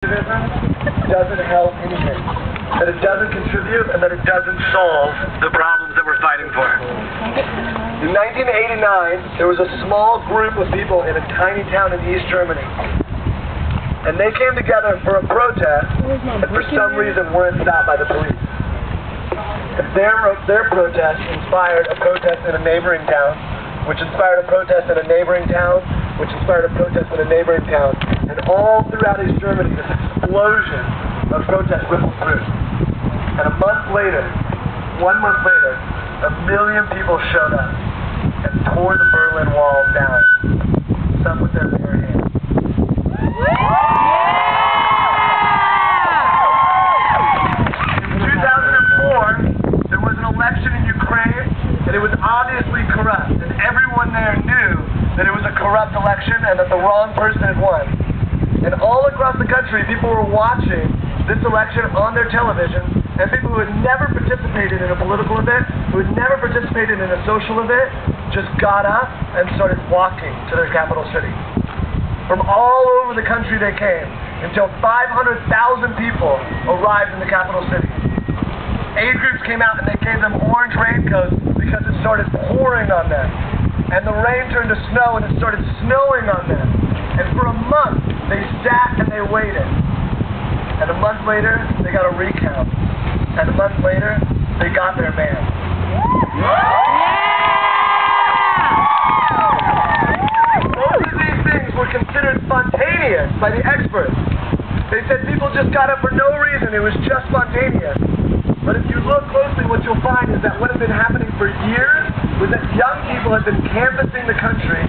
doesn't help anything, that it doesn't contribute, and that it doesn't solve the problems that we're fighting for. In 1989, there was a small group of people in a tiny town in East Germany, and they came together for a protest that for some reason weren't stopped by the police. And their protest inspired a protest in a neighboring town, which inspired a protest in a neighboring town, which inspired a protest in a neighboring town. And all throughout East Germany, this explosion of protest rippled through. And 1 month later, 1 million people showed up and tore the Berlin Wall down, some with their bare hands. In 2004, there was an election in Ukraine, and it was obviously corrupt, and everyone there knew that it was a corrupt election and that the wrong person had won. And all across the country, people were watching this election on their television, and people who had never participated in a political event, who had never participated in a social event, just got up and started walking to their capital city. From all over the country they came, until 500,000 people arrived in the capital city. Aid groups came out and they gave them orange raincoats because it started pouring on them. And the rain turned to snow and it started snowing on them. And for a month, they sat and they waited. And a month later, they got a recount. And a month later, they got their man. Both of these things were considered spontaneous by the experts. They said people just got up for no reason. It was just spontaneous. But if you look closely, what you'll find is that what had been happening for years was that young people had been canvassing the country,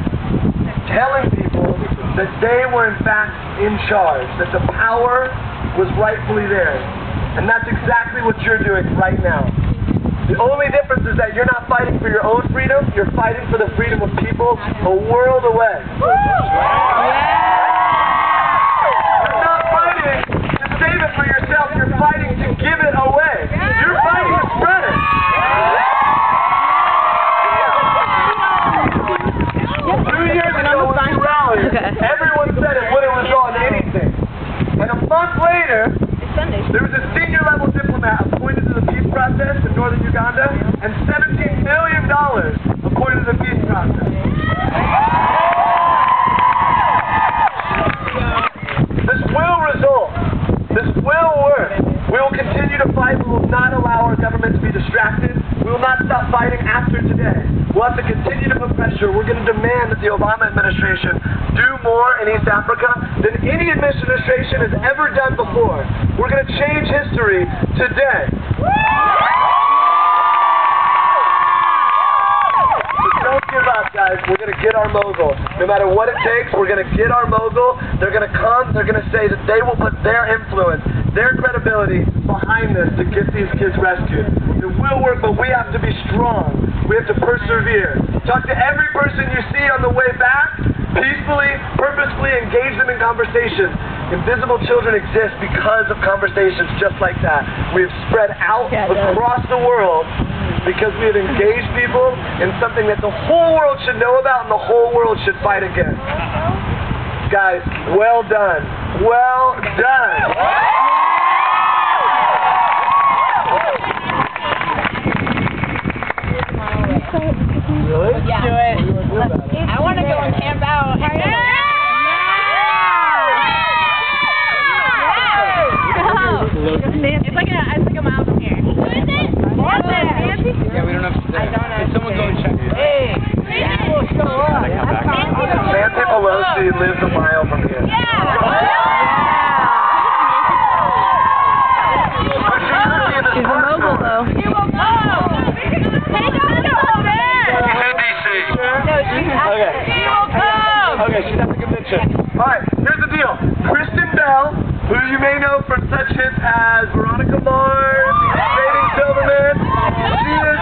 telling people that they were in fact in charge, that the power was rightfully theirs. And that's exactly what you're doing right now. The only difference is that you're not fighting for your own freedom, you're fighting for the freedom of people a world away. You're not fighting to save it for yourself, you're fighting to give it away. You're fighting to spread it. 2 years ago when we rallied, everyone said it wouldn't resolve anything. And a month later, there was a senior level diplomat appointed to the peace process in northern Uganda, and $17 million appointed to the peace process. This will result. This will work. We will continue to fight. We will not allow our government to be distracted. We will not stop fighting after today. We'll have to continue to put pressure. We're going to demand that the Obama administration do more in East Africa than any administration has ever done before. We're going to change history today. Don't give up, guys. We're going to get our mogul. No matter what it takes, we're going to get our mogul. They're going to come. They're going to say that they will put their influence, their credibility behind this to get these kids rescued. It will work, but we have to be strong. We have to persevere. Talk to every person you see on the way back. Peacefully, purposefully engage them in conversation. Invisible children exist because of conversations just like that. We've spread out across the world because we have engaged people in something that the whole world should know about and the whole world should fight against. Guys, well done. Well done. Really? Yeah. Do it. I want to go and camp out. It's like a mile from here. Who is it? Yeah, we don't have to. I don't know. Can someone go and check it? Hey! Nancy Pelosi lives a mile from here. She's a mogul, though. NBC. Okay, she's at the convention. Alright, here's the deal. Kristen Bell, who you may know from such hits as Veronica Mars, Dating Silverman, she is...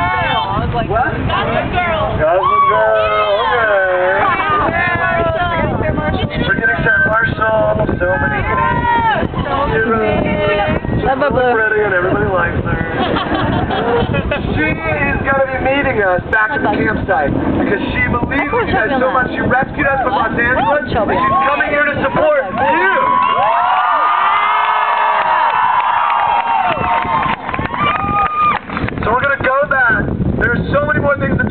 What? Gossip Girl. Gossip Girl, okay. Forgetting Sarah Marshall, so many things. She's pretty and everybody likes her. She is going to be meeting us back at the campsite because she believes in you guys so much. She rescued us from Los Angeles and she's coming here to support you.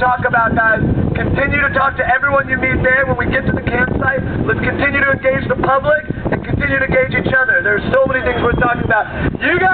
talk about, guys. Continue to talk to everyone you meet there. When we get to the campsite, let's continue to engage the public and continue to engage each other. There's so many things we're talking about. You guys